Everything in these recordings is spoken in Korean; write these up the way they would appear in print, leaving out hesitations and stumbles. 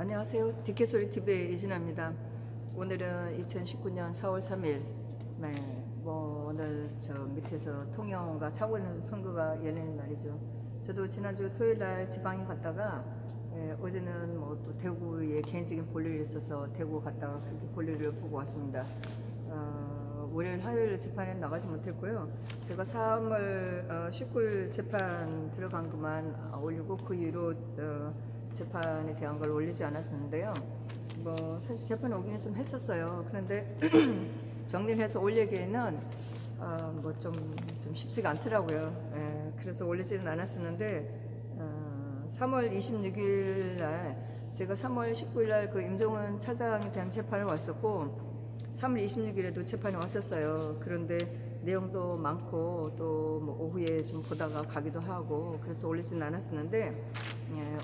안녕하세요. 디케소리 TV의 이진아입니다. 오늘은 2019년 4월 3일. 네, 오늘 저 밑에서 통영과 창원에서 선거가 열리는 날이죠. 저도 지난주 토요일 날 지방에 갔다가 어제는 또 대구에 개인적인 볼일이 있어서 대구 갔다가 그렇게 볼일을 보고 왔습니다. 월요일, 화요일 재판에 나가지 못했고요. 제가 3월 19일 재판 들어간 것만 올리고 그 이후로 재판에 대한 걸 올리지 않았었는데요. 사실 재판에 오기는 좀 했었어요. 그런데 정리를 해서 올리기에는 좀 쉽지가 않더라고요. 그래서 올리지는 않았었는데 3월 26일 날 제가 3월 19일 날 그 임종원 차장에 대한 재판을 왔었고 3월 26일에도 재판에 왔었어요. 그런데 내용도 많고 또 오후에 좀 보다가 가기도 하고 그래서 올리지는 않았었는데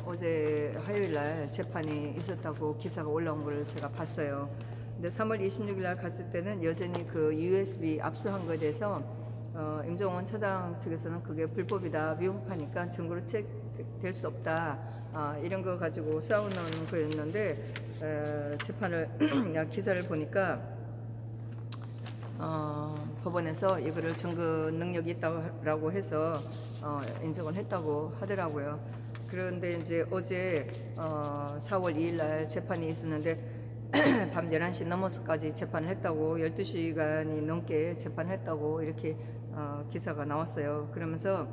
어제 화요일 날 재판이 있었다고 기사가 올라온 걸 제가 봤어요. 근데 3월 26일 날 갔을 때는 여전히 그 USB 압수한 거에 대해서 임종원 차장 측에서는 그게 불법이다, 위법하니까 증거로 채택될 수 없다, 이런 거 가지고 싸우는 거였는데 재판을 기사를 보니까 법원에서 이거를 증거 능력이 있다고 해서 인정을 했다고 하더라고요. 그런데 이제 어제 4월 2일 날 재판이 있었는데 밤 11시 넘어서까지 재판을 했다고, 12시간이 넘게 재판을 했다고 이렇게 기사가 나왔어요. 그러면서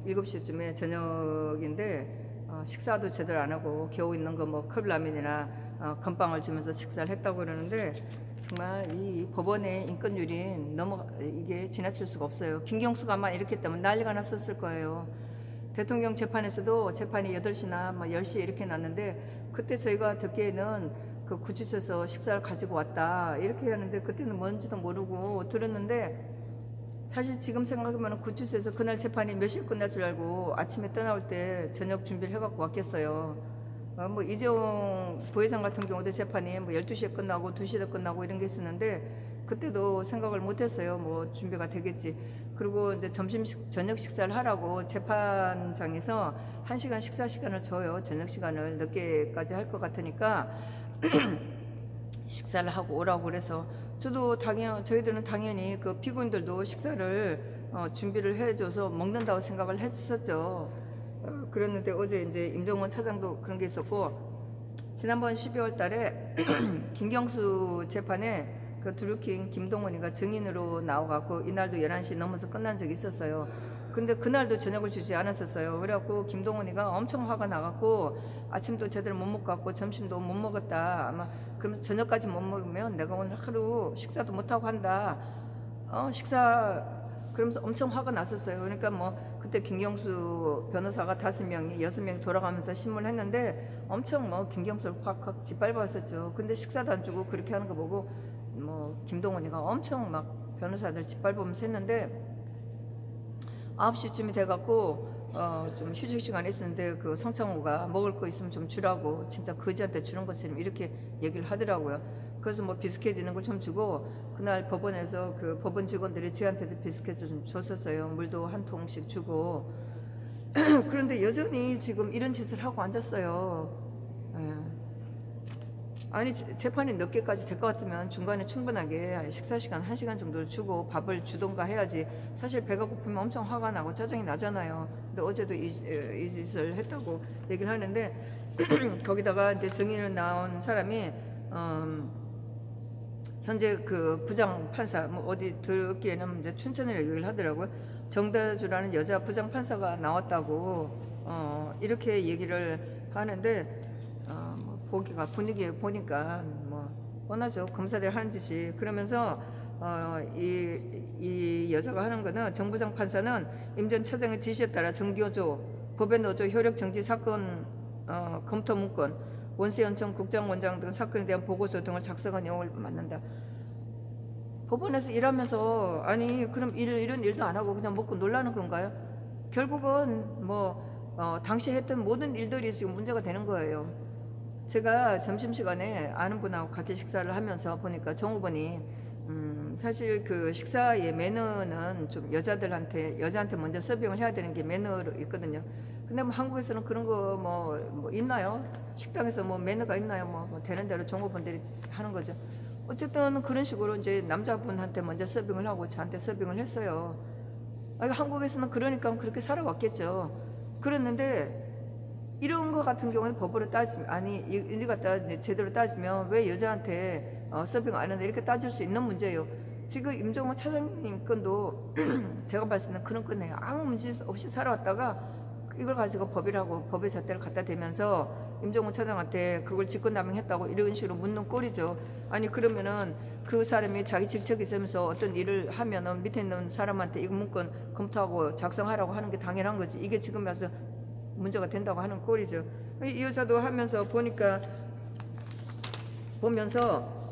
7시쯤에 저녁인데 식사도 제대로 안 하고 겨우 있는 거 컵라면이나 건빵을 주면서 식사를 했다고 그러는데 정말 이 법원의 인권유린 이게 지나칠 수가 없어요. 김경수가 아마 이렇게 했다면 난리가 났었을 거예요. 대통령 재판에서도 재판이 8시나 10시에 이렇게 났는데 그때 저희가 듣기에는 그 구치소에서 식사를 가지고 왔다 이렇게 하는데 그때는 뭔지도 모르고 들었는데 사실 지금 생각하면 구치소에서 그날 재판이 몇 시에 끝날 줄 알고 아침에 떠나올 때 저녁 준비를 해갖고 왔겠어요. 이재용 부회장 같은 경우도 재판이 12시에 끝나고 2시에 끝나고 이런 게 있었는데 그때도 생각을 못했어요. 준비가 되겠지. 그리고 이제 저녁 식사를 하라고 재판장에서 1시간 식사 시간을 줘요. 저녁 시간을 늦게까지 할 것 같으니까 식사를 하고 오라고 그래서 저희들은 당연히 그 피고인들도 식사를 준비를 해줘서 먹는다고 생각을 했었죠. 그랬는데 어제 이제 임종원 차장도 그런 게 있었고 지난번 12월 달에 김경수 재판에 그 드루킹 김동원이가 증인으로 나와갖고 이날도 11시 넘어서 끝난 적이 있었어요. 근데 그날도 저녁을 주지 않았었어요. 그래갖고 김동원이가 엄청 화가 나갖고 아침도 제대로 못 먹고 점심도 못 먹었다. 아마 그러면 저녁까지 못 먹으면 내가 오늘 하루 식사도 못하고 한다. 그러면서 엄청 화가 났었어요. 그러니까 그때 김경수 변호사가 5명이 6명이 돌아가면서 신문을 했는데 엄청 김경수를 확 짓밟았었죠. 근데 식사도 안 주고 그렇게 하는 거 보고 김동원이가 엄청 변호사들 짓밟으면서 했는데 9시쯤이 돼갖고 좀 휴식 시간에 있었는데 그 성창호가 먹을 거 있으면 좀 주라고 진짜 거지한테 주는 것처럼 이렇게 얘기를 하더라고요. 그래서 비스켓 있는 걸 좀 주고 그날 법원에서 그 법원 직원들이 저한테도 비스켓을 좀 줬었어요. 물도 한 통씩 주고 그런데 여전히 지금 이런 짓을 하고 앉았어요. 아니 재판이 늦게까지 될 것 같으면 중간에 충분하게 식사 시간 1시간 정도를 주고 밥을 주던가 해야지. 사실 배가 고프면 엄청 화가 나고 짜증이 나잖아요. 근데 어제도 이 짓을 했다고 얘기를 하는데 거기다가 이제 증인으로 나온 사람이 현재 그 부장 판사 어디 듣기에는 이제 춘천이라고 얘기를 하더라고요. 정다주라는 여자 부장 판사가 나왔다고 이렇게 얘기를 하는데 분위기 보니까 뻔하죠. 검사들 하는 짓이. 그러면서 이 여자가 하는 거는 정부장 판사는 임 전 차장의 지시에 따라 정교조, 법의 노조 효력 정지 사건 검토 문건, 원세현청 국장원장 등 사건에 대한 보고서 등을 작성한 내용을 맞는다. 법원에서 일하면서 아니 그럼 이런 일도 안 하고 그냥 먹고 놀라는 건가요? 결국은 당시 했던 모든 일들이 지금 문제가 되는 거예요. 제가 점심시간에 아는 분하고 같이 식사를 하면서 보니까 정호분이 사실 그 식사의 매너는 좀 여자한테 먼저 서빙을 해야 되는 게 매너로 있거든요. 근데 뭐 한국에서는 그런 거 뭐 있나요? 식당에서 뭐 매너가 있나요? 뭐 되는 대로 종업원들이 하는 거죠. 어쨌든 그런 식으로 이제 남자분한테 먼저 서빙을 하고 저한테 서빙을 했어요. 한국에서는 그러니까 그렇게 살아왔겠죠. 그랬는데 이런 거 같은 경우는 법으로 따지면 아니 일 갖다 제대로 따지면 왜 여자한테 서빙 안 하는데 이렇게 따질 수 있는 문제예요. 지금 임종원 차장님 건도 제가 봤을 때는 그런 건이에요. 아무 문제 없이 살아왔다가 이걸 가지고 법이라고 법의 잣대를 갖다 대면서 임종원 차장한테 그걸 직권남용했다고 이런 식으로 묻는 꼴이죠. 아니 그러면은 그 사람이 자기 직책이 있으면서 어떤 일을 하면은 밑에 있는 사람한테 이거 문건 검토하고 작성하라고 하는 게 당연한 거지. 이게 지금 와서 문제가 된다고 하는 꼴이죠. 이 여자도 하면서 보면서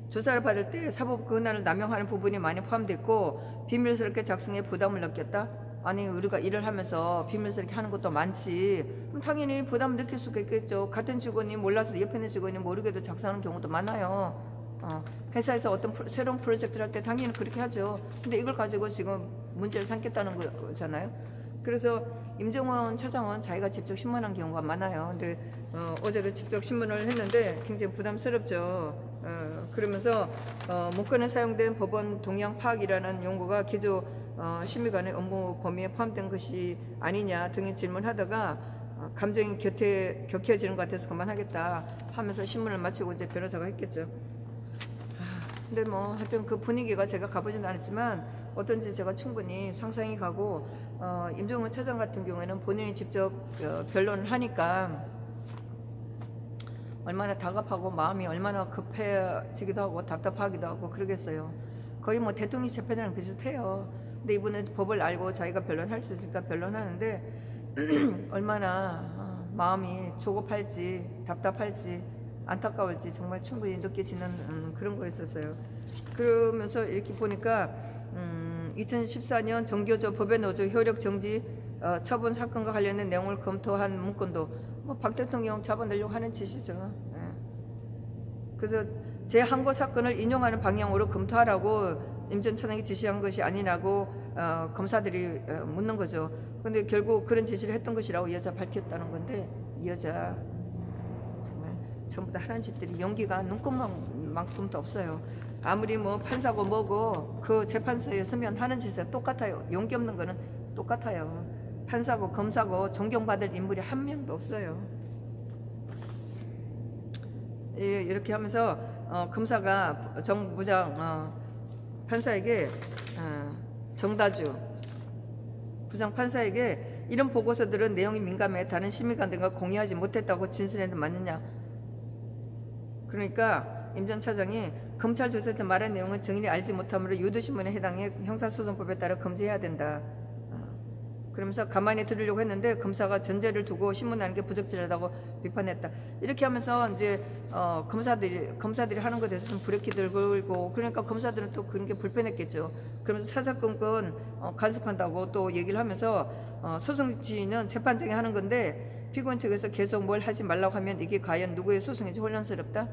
조사를 받을 때 사법 권한을 남용하는 부분이 많이 포함됐고 비밀스럽게 작성에 부담을 느꼈다. 아니 우리가 일을 하면서 비밀스럽게 하는 것도 많지. 그럼 당연히 부담을 느낄 수가 있겠죠. 같은 직원이 몰라서 옆에 있는 직원이 모르게도 작성하는 경우도 많아요. 회사에서 어떤 새로운 프로젝트를 할 때 당연히 그렇게 하죠. 근데 이걸 가지고 지금 문제를 삼겠다는 거잖아요. 그래서 임종원 차장은 자기가 직접 신문한 경우가 많아요. 근데 어제도 직접 신문을 했는데 굉장히 부담스럽죠. 그러면서 문건에 사용된 법원 동향 파악이라는 용어가 기조 심의관의 업무 범위에 포함된 것이 아니냐 등의 질문하다가 감정이 격해지는 것 같아서 그만하겠다 하면서 신문을 마치고 이제 변호사가 했겠죠. 근데 뭐 하여튼 그 분위기가 제가 가보진 않았지만 어떤지 제가 충분히 상상이 가고 임종원 차장 같은 경우에는 본인이 직접 변론을 하니까 얼마나 다급하고 마음이 얼마나 급해지기도 하고 답답하기도 하고 그러겠어요. 거의 뭐 대통령 재판이랑 비슷해요. 근데 이분은 법을 알고 자기가 변론할 수 있으니까 변론하는데 얼마나 마음이 조급할지 답답할지 안타까울지 정말 충분히 느껴지는 그런 거였었어요. 그러면서 이렇게 보니까 2014년 정교조 법외노조 효력 정지 처분 사건과 관련된 내용을 검토한 문건도 뭐 박 대통령 잡아내려고 하는 짓이죠. 그래서 재항고 사건을 인용하는 방향으로 검토하라고 임 전 차장이 지시한 것이 아니라고 검사들이 묻는 거죠. 그런데 결국 그런 지시를 했던 것이라고 이 여자 밝혔다는 건데 이 여자 정말 전부 다 하는 짓들이 용기가 눈곱만큼도 없어요. 아무리 뭐 판사고 뭐고 그 재판소에 서면 하는 짓은 똑같아요. 용기 없는 거는 똑같아요. 판사고 검사고 존경받을 인물이 한 명도 없어요. 이렇게 하면서 검사가 정 부장 판사에게 정다주 부장 판사에게 이런 보고서들은 내용이 민감해 다른 심의관들과 공유하지 못했다고 진술해도 맞느냐. 그러니까 임 전 차장이 검찰 조사에서 말한 내용은 증인이 알지 못하므로 유도신문에 해당해 형사소송법에 따라 금지해야 된다. 그러면서 가만히 들으려고 했는데 검사가 전제를 두고 신문하는 게 부적절하다고 비판했다. 이렇게 하면서 이제 검사들이 하는 것에 대해서 좀 불쾌를 걸고 그러니까 검사들은 또 그런 게 불편했겠죠. 그러면서 사사건건 간섭한다고 또 얘기를 하면서 소송 지휘는 재판장이 하는 건데 피고인 측에서 계속 뭘 하지 말라고 하면 이게 과연 누구의 소송인지 혼란스럽다.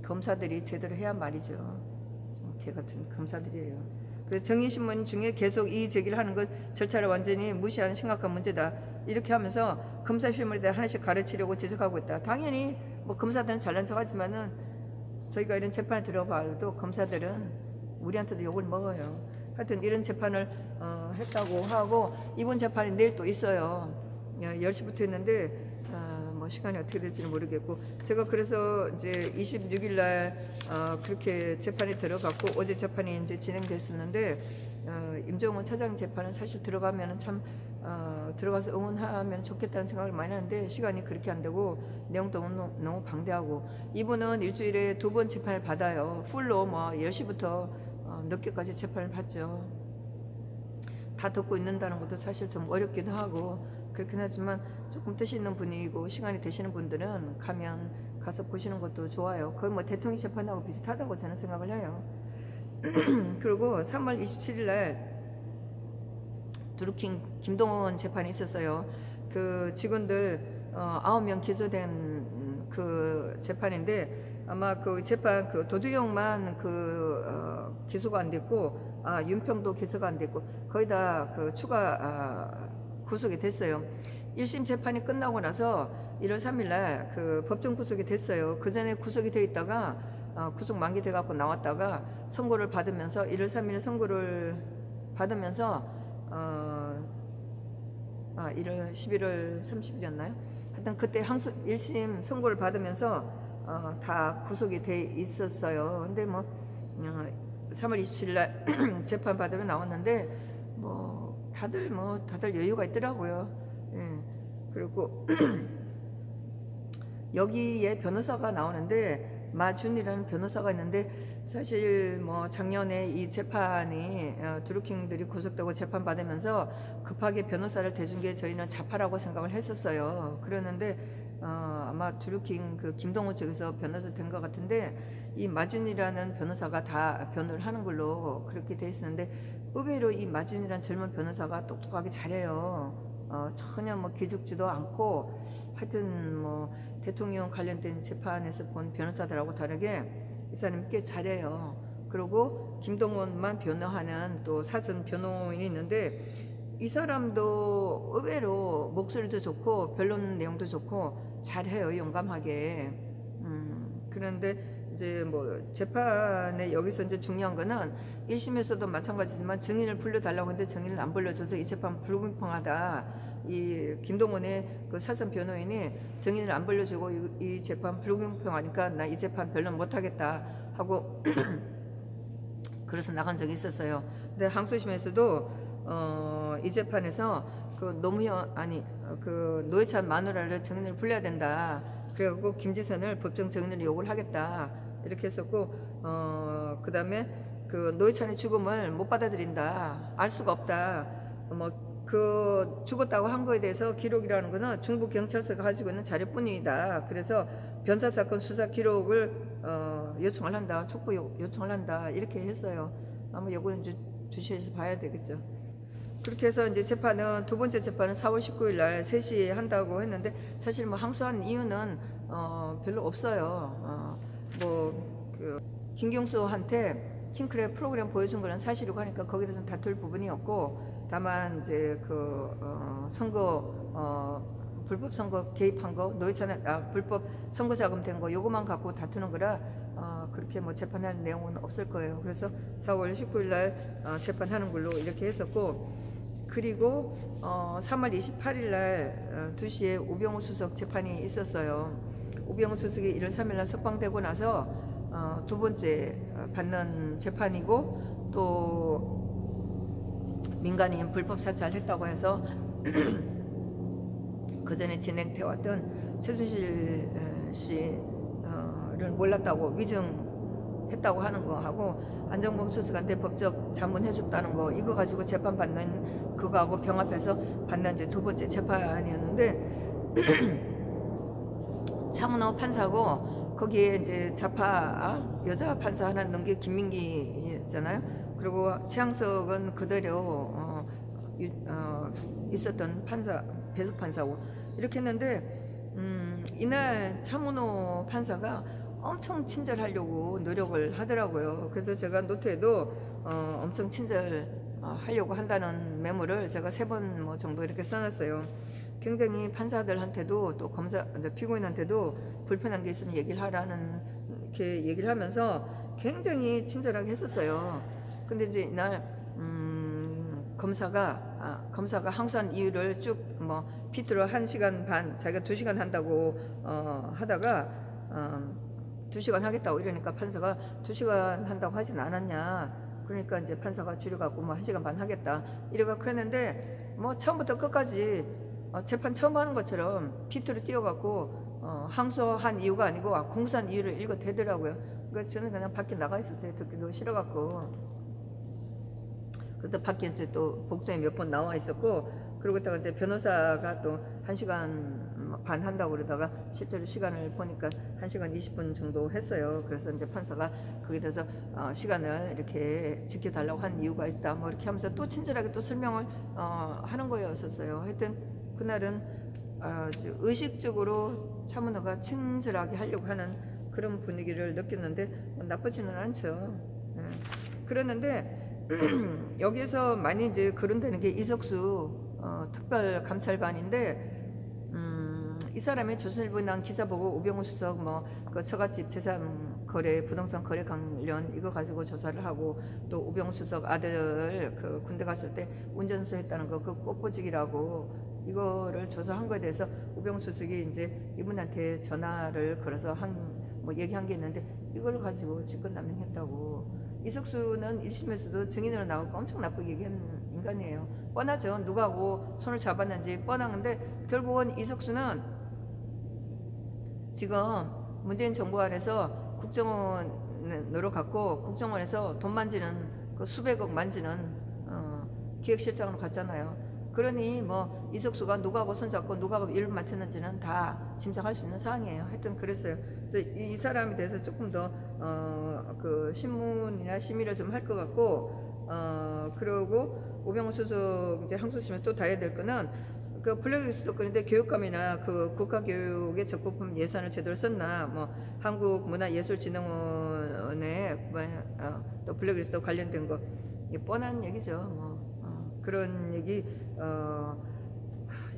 검사들이 제대로 해야 말이죠. 좀 개같은 검사들이에요. 그래서 정의신문 중에 계속 이 제기를 하는 건 절차를 완전히 무시하는 심각한 문제다. 이렇게 하면서 검사 실무에 대해 하나씩 가르치려고 지적하고 있다. 당연히 뭐 검사들은 잘난 척하지만은 저희가 이런 재판에 들어봐도 검사들은 우리한테도 욕을 먹어요. 하여튼 이런 재판을 했다고 하고 이번 재판이 내일 또 있어요. 10시부터 했는데 뭐 시간이 어떻게 될지는 모르겠고 제가 그래서 이제 26일 날 그렇게 재판에 들어갔고 어제 재판이 이제 진행됐었는데 임종원 차장 재판은 사실 들어가면은 참 들어가서 응원하면 좋겠다는 생각을 많이 하는데 시간이 그렇게 안 되고 내용도 너무 방대하고 이분은 일주일에 2번 재판을 받아요. 풀로 뭐 10시부터 늦게까지 재판을 받죠. 다 듣고 있는다는 것도 사실 좀 어렵기도 하고 그렇긴 하지만 조금 뜻이 있는 분이고 시간이 되시는 분들은 가서 보시는 것도 좋아요. 거의 뭐 대통령 재판하고 비슷하다고 저는 생각을 해요. 그리고 3월 27일 날 두루킹 김동원 재판이 있었어요. 그 직원들 9명 기소된 그 재판인데 아마 그 재판 그 도두형만 기소가 안 됐고 윤평도 기소가 안 됐고 거의 다 그 추가 구속이 됐어요. 1심 재판이 끝나고 나서 1월 3일 날 그 법정 구속이 됐어요. 그 전에 구속이 돼 있다가 구속 만기돼 갖고 나왔다가 선고를 받으면서 1월 3일 선고를 받으면서 11월 30일이었나요? 하여튼 그때 항소 1심 선고를 받으면서 다 구속이 돼 있었어요. 근데 뭐 3월 27일 날 재판 받으러 나왔는데 뭐 다들 여유가 있더라고요. 예. 그리고 여기에 변호사가 나오는데 마준이라는 변호사가 있는데 사실 뭐 작년에 이 재판이 드루킹들이 구속되고 재판 받으면서 급하게 변호사를 대준 게 저희는 자파라고 생각을 했었어요. 그랬는데 아마 드루킹 그 김동호 측에서 변호사 된 것 같은데 이 마준이라는 변호사가 다 변호를 하는 걸로 그렇게 돼 있었는데 의외로 이 마준이라는 젊은 변호사가 똑똑하게 잘해요. 전혀 뭐 기죽지도 않고 하여튼 뭐 대통령 관련된 재판에서 본 변호사들하고 다르게 이 사람이 꽤 잘해요. 그리고 김동원만 변호하는 또 사전 변호인이 있는데 이 사람도 의외로 목소리도 좋고 변론 내용도 좋고 잘해요. 용감하게. 그런데 이제 뭐 재판에 여기서 이제 중요한 거는 1심에서도 마찬가지지만 증인을 불러달라고 했는데 증인을 안 불러줘서 이 재판 불공평하다. 이 김동원의 그 사전 변호인이 증인을 안 불러주고 이 재판 불공평하니까 나 이 재판 변론 못하겠다 하고 그래서 나간 적이 있었어요. 근데 항소심에서도 이 재판에서 그 노무현 그 노회찬 마누라를 증인을 불러야 된다. 그래갖고 김지선을 법정 증인으로 요구를 하겠다 이렇게 했었고 그 다음에 그 노회찬의 죽음을 못 받아들인다. 알 수가 없다. 뭐 그 죽었다고 한 거에 대해서 기록이라는 거는 중부 경찰서가 가지고 있는 자료뿐이다. 그래서 변사 사건 수사 기록을 요청을 한다. 촉구 요청을 한다. 이렇게 했어요. 아마 요거는 이제 주시해서 봐야 되겠죠. 그렇게 해서 이제 재판은 두 번째 재판은 4월 19일 날 3시에 한다고 했는데 사실 뭐 항소한 이유는 별로 없어요. 뭐 그 김경수한테 킹크랩 프로그램 보여준 거는 사실이고 하니까 거기에 대해서는 다툴 부분이 없고 다만 이제 그 선거 불법 선거 개입한 거 노회찬의 불법 선거 자금된 거 요거만 갖고 다투는 거라 그렇게 뭐 재판할 내용은 없을 거예요. 그래서 4월 19일 날 재판하는 걸로 이렇게 했었고 그리고 3월 28일 날 2시에 우병우 수석 재판이 있었어요. 우병우 수석이 1월 3일 날 석방되고 나서 두 번째 받는 재판이고 또 민간인 불법 사찰했다고 해서 그 전에 진행돼 왔던 최순실 씨를 몰랐다고 위증했다고 하는 거 하고 안정범 수석한테 법적 자문해줬다는 거 이거 가지고 재판 받는 그거하고 병합해서 받는 이제 두 번째 재판이었는데 차문호 판사고 거기에 이제 좌파 여자 판사 하나 넣은 게 김민기였잖아요. 그리고 최양석은 그대로 있었던 판사 배석 판사고 이렇게 했는데 이날 차문호 판사가 엄청 친절하려고 노력을 하더라고요. 그래서 제가 노트에도 엄청 친절하려고 한다는 메모를 제가 3번 뭐 정도 이렇게 써놨어요. 굉장히 판사들한테도 또 검사 피고인한테도 불편한 게 있으면 얘기를 하라는 이렇게 얘기를 하면서 굉장히 친절하게 했었어요. 근데 이제 이날 검사가 항소한 이유를 쭉 뭐 피트로 1시간 반 자기가 2시간 한다고 하다가 2시간 하겠다고 이러니까 판사가 2시간 한다고 하진 않았냐. 그러니까 이제 판사가 줄여갖고 뭐 1시간 반 하겠다 이래갖고 했는데 뭐 처음부터 끝까지 재판 처음 하는 것처럼 피트로 띄워갖고 항소한 이유가 아니고 공소한 이유를 읽어대더라고요. 그러니까 저는 그냥 밖에 나가 있었어요. 듣기도 싫어갖고. 그때 밖에 이제 또 복도에 몇 번 나와 있었고, 그러고 있다가 이제 변호사가 또 1시간 반 한다고 그러다가 실제로 시간을 보니까 1시간 20분 정도 했어요. 그래서 이제 판사가 거기에 대해서 시간을 이렇게 지켜달라고 한 이유가 있다. 뭐 이렇게 하면서 또 친절하게 또 설명을 하는 거였었어요. 하여튼 그날은 의식적으로 차문호가 친절하게 하려고 하는 그런 분위기를 느꼈는데 나쁘지는 않죠. 그랬는데 여기서 많이 이제 거론되는 게 이석수 특별감찰관인데, 이 사람이 조선일보에 난 기사 보고 우병우 수석 그 처갓집 재산 거래, 부동산 거래 관련 이거 가지고 조사를 하고, 또 우병우 수석 아들 그 군대 갔을 때 운전수 했다는 거 그 꽃보직이라고 이거를 조사한 거에 대해서 우병우 수석이 이제 이분한테 전화를 걸어서 얘기한 게 있는데, 이걸 가지고 직권남용했다고. 이석수는 1심에서도 증인으로 나오고 엄청 나쁘게 얘기한 인간이에요. 뻔하죠. 누구하고 손을 잡았는지 뻔한데, 결국은 이석수는 지금 문재인 정부 안에서 국정원으로 갔고, 국정원에서 돈 만지는 그 수백억 만지는 기획실장으로 갔잖아요. 그러니 이석수가 누구하고 손잡고 누구하고 일을 마쳤는지는 다 짐작할 수 있는 사항이에요. 하여튼 그랬어요. 그래서 이 사람에 대해서 조금 더 그 신문이나 심의를 좀 할 것 같고, 그리고 우병우 수석 이제 항소심에 또 다뤄야 될 거는 그 블랙리스트 건인데, 교육감이나 그 국가교육의 적부품 예산을 제대로 썼나, 한국문화예술진흥원의 또 블랙리스트 관련된 거, 뻔한 얘기죠. 그런 얘기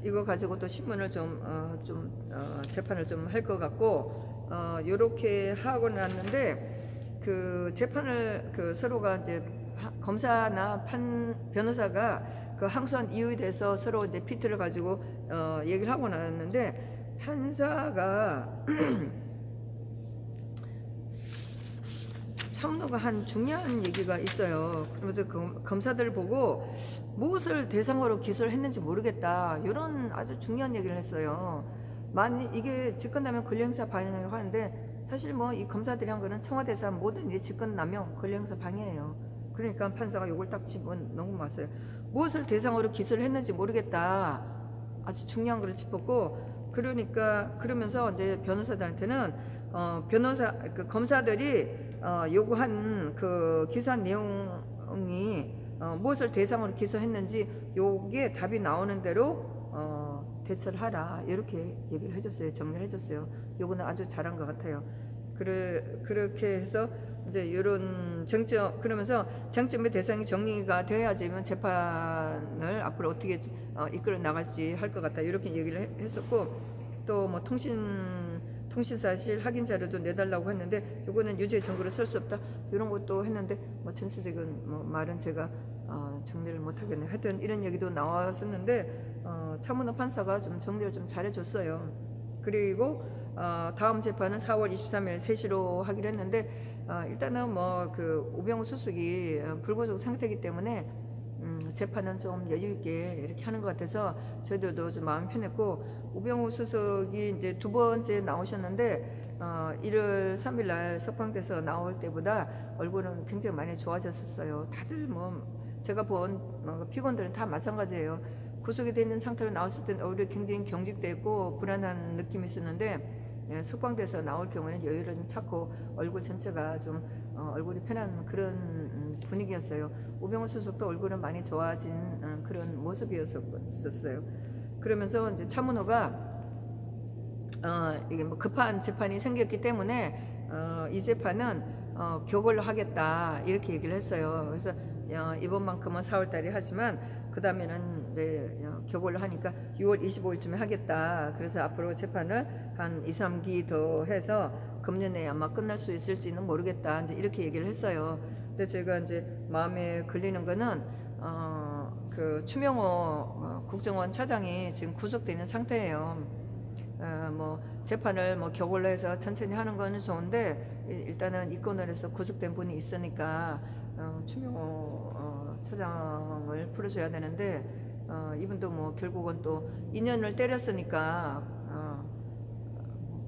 이거 가지고 또 신문을 재판을 좀 할 것 같고, 요렇게 하고 났는데, 그 재판을 서로가 이제 검사나 변호사가 그 항소한 이유에 대해서 서로 이제 피트를 가지고 얘기를 하고 나왔는데, 판사가 차은우가 한 중요한 얘기가 있어요. 그러면서 검사들 보고 무엇을 대상으로 기소를 했는지 모르겠다, 이런 아주 중요한 얘기를 했어요. 만약 이게 직권남용 권리행사 방해라고 하는데, 사실 이 검사들이 한 거는 청와대에서 한 모든 일이 직권남용 권리행사 방해예요. 그러니까 판사가 요걸 딱 집어넣어놨어요. 무엇을 대상으로 기소를 했는지 모르겠다, 아주 중요한 걸 짚었고, 그러면서 이제 변호사들한테는 그 검사들이 요구한 그 기소한 내용이 무엇을 대상으로 기소했는지 요게 답이 나오는 대로 대처를 하라, 이렇게 얘기를 해줬어요. 정리를 해줬어요. 요거는 아주 잘한 것 같아요. 그렇게 해서 이제 요런 쟁점, 그러면서 쟁점의 대상이 정리가 돼야지만 재판을 앞으로 어떻게 이끌어 나갈지 할 것 같다, 이렇게 얘기를 했었고, 또 통신사실 확인 자료도 내달라고 했는데, 요거는 유죄 증거로 쓸 수 없다, 이런 것도 했는데, 전체적인 말은 제가 정리를 못 하겠네요. 하여튼 이런 얘기도 나왔었는데, 차문호 판사가 좀 정리를 좀 잘해줬어요. 그리고 다음 재판은 4월 23일 3시로 하기로 했는데, 일단은 그 우병우 수석이 불구속 상태이기 때문에 재판은 좀 여유있게 이렇게 하는 것 같아서 저희들도 좀 마음이 편했고, 우병우 수석이 이제 두 번째 나오셨는데 1월 3일 날 석방돼서 나올 때보다 얼굴은 굉장히 많이 좋아졌었어요. 다들 제가 본 피고들은 다 마찬가지예요. 구속이 돼 있는 상태로 나왔을 때는 얼굴이 굉장히 경직되고 불안한 느낌이 있었는데, 석방돼서 나올 경우에는 여유를 좀 찾고 얼굴 전체가 좀 얼굴이 편한 그런 분위기였어요. 우병우 수석도 얼굴은 많이 좋아진 그런 모습이었었어요. 그러면서 이제 차문호가 이게 급한 재판이 생겼기 때문에 이 재판은 격월로 하겠다, 이렇게 얘기를 했어요. 그래서 이번만큼은 4월달에 하지만 그 다음에는 격월로 하니까 6월 25일쯤에 하겠다. 그래서 앞으로 재판을 한 2, 3기 더 해서 금년 내에 아마 끝날 수 있을지는 모르겠다, 이제 이렇게 얘기를 했어요. 근데 제가 이제 마음에 걸리는 거는 그 추명호 국정원 차장이 지금 구속되어 있는 상태예요. 재판을 격월로 해서 천천히 하는 거는 좋은데, 일단은 이권을 해서 구속된 분이 있으니까 추명호 차장을 풀어줘야 되는데, 이분도 결국은 또 2년을 때렸으니까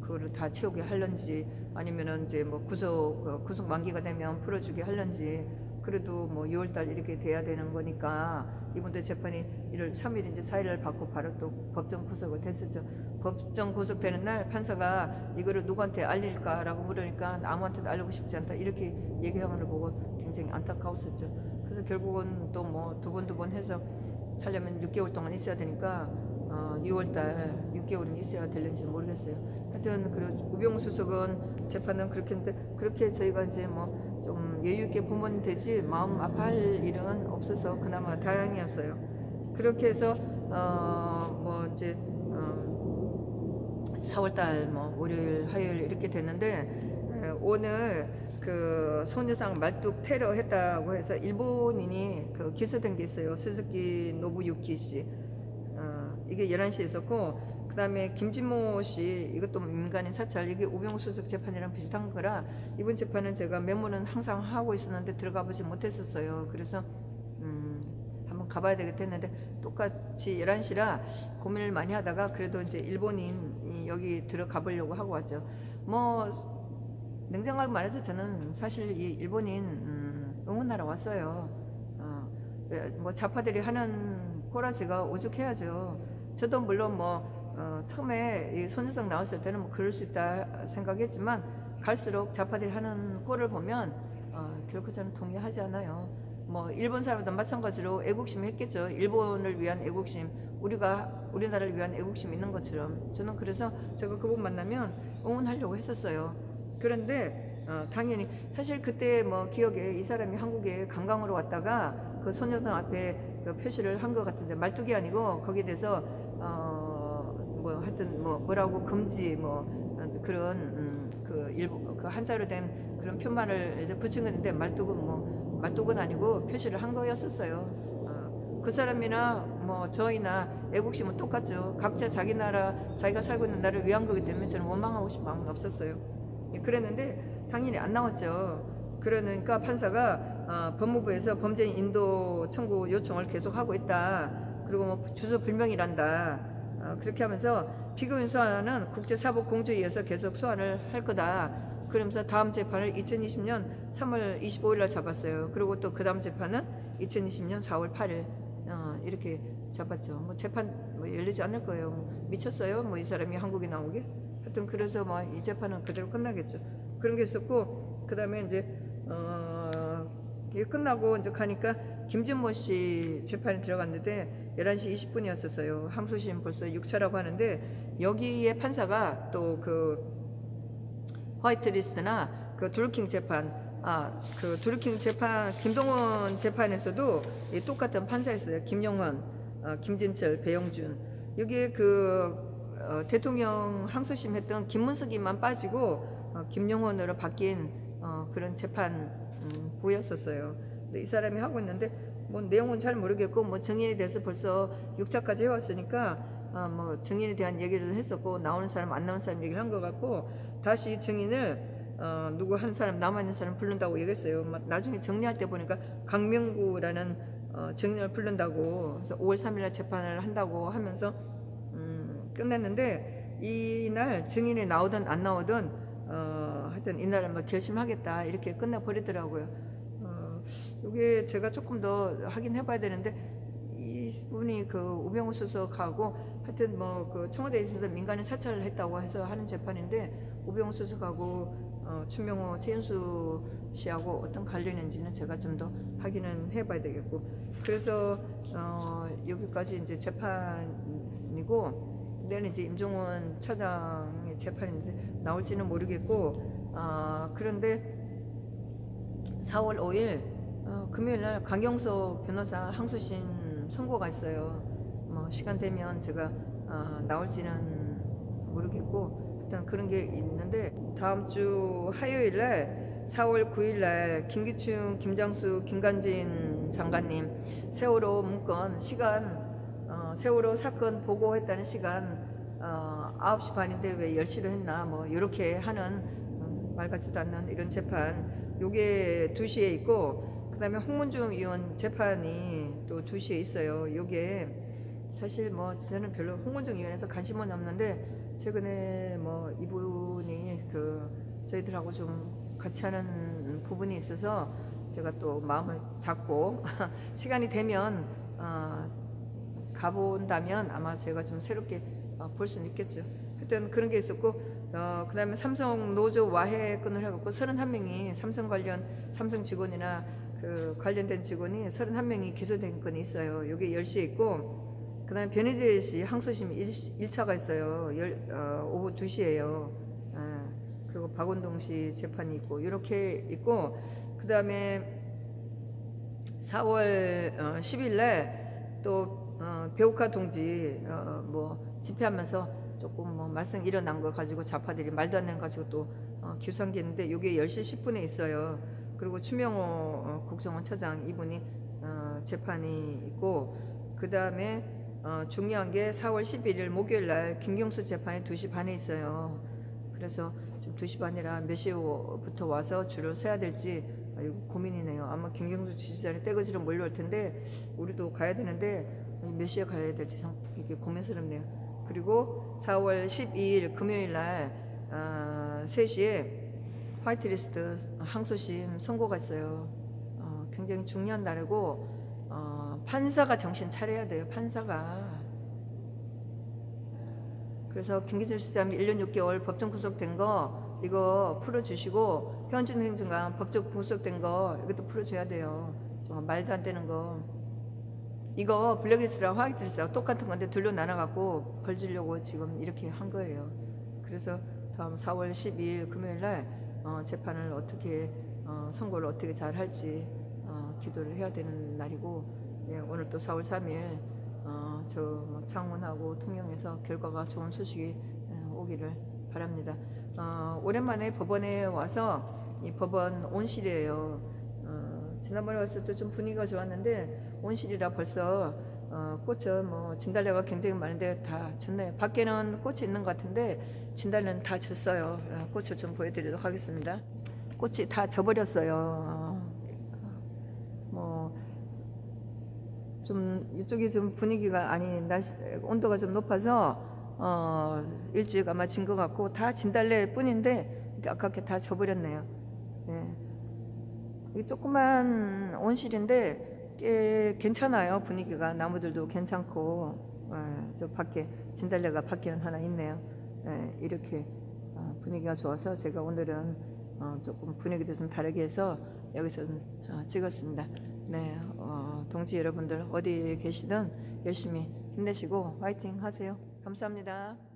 그거를 다 채우게 할런지, 아니면은 이제 구속 만기가 되면 풀어주게 할런지, 그래도 6월달 이렇게 돼야 되는 거니까, 이분도 재판이 1월 3일 이제 4일을 받고 바로 또 법정 구속을 됐었죠. 법정 구속되는 날 판사가 이거를 누구한테 알릴까라고 물으니까 아무한테도 알리고 싶지 않다, 이렇게 얘기하는 걸 보고 굉장히 안타까웠었죠. 그래서 결국은 또 두 번 해서 하려면 6개월 동안 있어야 되니까 6월달 6개월은 있어야 될는지 모르겠어요. 하여튼 우병우 수석은 재판은 그렇게 했는데, 그렇게 저희가 이제 좀 여유 있게 보면 되지 마음 아파할 일은 없어서 그나마 다행이었어요. 그렇게 해서 뭐 이제 4월달 뭐 월요일 화요일 이렇게 됐는데 오늘 그 소녀상 말뚝 테러 했다고 해서 일본인이 그 기소된 게 있어요. 스즈키 노부유키 씨. 이게 11시에 있었고, 그 다음에 김진모 씨, 이것도 민간인 사찰, 이게 우병우 수석 재판이랑 비슷한 거라, 이번 재판은 제가 메모는 항상 하고 있었는데 들어가 보지 못했었어요. 그래서 한번 가봐야 되겠다 했는데, 똑같이 11시라 고민을 많이 하다가 그래도 이제 일본인이 여기 들어가 보려고 하고 왔죠. 뭐 냉정하게 말해서 저는 사실 이 일본인 응원하러 왔어요. 뭐 좌파들이 하는 꼬라지가 오죽해야죠. 저도 물론 뭐 처음에 이 손유성 나왔을 때는 뭐 그럴 수 있다 생각했지만 갈수록 좌파들이 하는 꼴을 보면 결코 저는 동의하지 않아요. 뭐 일본 사람도 마찬가지로 애국심이 했겠죠. 일본을 위한 애국심, 우리나라를 위한 애국심이 있는 것처럼. 저는 그래서 제가 그분 만나면 응원하려고 했었어요. 그런데 당연히 사실 그때 뭐 기억에 이 사람이 한국에 관광으로 왔다가 그 소녀상 앞에 그 표시를 한 것 같은데, 말뚝이 아니고 거기에 대해서 뭐 하여튼 뭐 뭐라고 금지 뭐 그런 그 한자로 된 그런 표만을 이제 붙인 건데, 말뚝은 아니고 표시를 한 거였었어요. 그 사람이나 뭐 저희나 애국심은 똑같죠. 각자 자기 나라, 자기가 살고 있는 나라를 위한 거기 때문에 저는 원망하고 싶은 마음은 없었어요. 그랬는데 당연히 안 나왔죠. 그러니까 판사가 법무부에서 범죄인 인도 청구 요청을 계속하고 있다. 그리고 뭐 주소 불명이란다. 그렇게 하면서 피고인 소환은 국제사법공조위에서 계속 소환을 할 거다. 그러면서 다음 재판을 2020년 3월 25일 날 잡았어요. 그리고 또 그 다음 재판은 2020년 4월 8일 이렇게 잡았죠. 뭐 재판 뭐 열리지 않을 거예요. 뭐 미쳤어요? 뭐 이 사람이 한국에 나오게? 하여튼 그래서 뭐 이 재판은 그대로 끝나겠죠. 그런 게 있었고, 그 다음에 이제 이게 끝나고 이제 가니까 김진모 씨 재판이 들어갔는데 11시 20분이었었어요. 항소심 벌써 6차라고 하는데, 여기에 판사가 또 그 화이트리스트나 그 드루킹 재판, 그 드루킹 재판, 김동원 재판에서도 똑같은 판사였어요. 김영헌, 김진철, 배영준. 여기에 그 대통령 항소심 했던 김문석이만 빠지고 김영헌으로 바뀐 그런 재판부였었어요. 근데 이 사람이 하고 있는데 뭐 내용은 잘 모르겠고, 뭐 증인에 대해서 벌써 6차까지 해왔으니까 뭐 증인에 대한 얘기를 했었고, 나오는 사람 안 나오는 사람 얘기를 한 것 같고, 다시 증인을 누구 한 사람 남아있는 사람 부른다고 얘기했어요. 나중에 정리할 때 보니까 강명구라는 증인을 부른다고, 그래서 5월 3일날 재판을 한다고 하면서 끝냈는데, 이날 증인이 나오든 안 나오든 하여튼 이날은 뭐 결심하겠다 이렇게 끝내버리더라고요. 이게 제가 조금 더 확인해 봐야 되는데, 이분이 그 우병우 수석하고 하여튼 뭐 그 청와대에 있으면서 민간인 사찰을 했다고 해서 하는 재판인데, 우병우 수석하고 추명호 최윤수 씨하고 어떤 관련이 있는지는 제가 좀 더 확인은 해봐야 되겠고, 그래서 여기까지 이제 재판이고, 내는 이제 임종원 차장의 재판인데 나올지는 모르겠고, 그런데 4월 5일 금요일날 강경서 변호사 항소심 선고가 있어요. 뭐 시간 되면 제가 나올지는 모르겠고, 일단 그런 게 있는데, 다음 주 화요일날 4월 9일날 김기춘, 김장수, 김관진 장관님 세월호 문건 시간, 세월호 사건 보고했다는 시간 9시 반인데 왜 10시로 했나, 뭐 이렇게 하는 말 같지도 않는 이런 재판, 요게 2시에 있고, 그 다음에 홍문중 의원 재판이 또 2시에 있어요. 요게 사실 뭐 저는 별로 홍문중 의원에서 관심은 없는데, 최근에 뭐 이분이 그 저희들하고 좀 같이 하는 부분이 있어서 제가 또 마음을 잡고 시간이 되면 가본다면 아마 제가 좀 새롭게 볼 수는 있겠죠. 하여튼 그런 게 있었고, 그 다음에 삼성 노조 와해 건을 해갖고 31명이 삼성 직원이나 그 관련된 직원이 31명이 기소된 건이 있어요. 이게 10시에 있고, 그 다음에 변희재 씨 항소심 1차가 있어요. 오후 2시에요. 그리고 박원동 씨 재판이 있고, 이렇게 있고, 그 다음에 4월 10일 날또 배우카 동지 뭐 집회하면서 조금 뭐 말썽 일어난 걸 가지고 좌파들이 말도 안 되는 거 가지고 또 기우상기 했는데 이게 10시 10분에 있어요. 그리고 추명호 국정원차장 이분이 재판이 있고, 그 다음에 중요한 게 4월 11일 목요일 날 김경수 재판이 2시 반에 있어요. 그래서 지금 2시 반이라 몇 시부터 와서 줄을 서야 될지 고민이네요. 아마 김경수 지지자들이 떼거지로 몰려올 텐데 우리도 가야 되는데 몇 시에 가야 될지 이게 고민스럽네요. 그리고 4월 12일 금요일 날 3시에 화이트리스트 항소심 선고가 있어요. 굉장히 중요한 날이고 판사가 정신 차려야 돼요. 판사가. 그래서 김기준 시장이 1년 6개월 법정 구속된 거 이거 풀어주시고, 현준 행정관 법정 구속된 거 이것도 풀어줘야 돼요. 정말 말도 안 되는 거. 이거 블랙리스트랑 화이트리스트랑 똑같은 건데 둘로 나눠갖고 벌 주려고 지금 이렇게 한 거예요. 그래서 다음 4월 12일 금요일 날 재판을 어떻게 선고를 어떻게 잘 할지 기도를 해야 되는 날이고, 예, 오늘 또 4월 3일 저 창원하고 통영에서 결과가 좋은 소식이 오기를 바랍니다. 오랜만에 법원에 와서 이 법원 온실이에요. 지난번에 왔을 때 좀 분위기가 좋았는데 온실이라 벌써 꽃은 뭐 진달래가 굉장히 많은데 다 졌네요. 밖에는 꽃이 있는 것 같은데 진달래는 다 졌어요. 꽃을 좀 보여드리도록 하겠습니다. 꽃이 다 져버렸어요. 뭐 좀 이쪽이 좀 분위기가 아니 날씨 온도가 좀 높아서 일찍 아마 진 것 같고 다 진달래 뿐인데 아깝게 다 져버렸네요. 예. 이 조그만 온실인데 꽤 괜찮아요. 분위기가 나무들도 괜찮고, 저 밖에 진달래가 밖에는 하나 있네요. 예, 이렇게 분위기가 좋아서 제가 오늘은 조금 분위기도 좀 다르게 해서 여기서 찍었습니다. 네, 동지 여러분들 어디 계시든 열심히 힘내시고 화이팅 하세요. 감사합니다.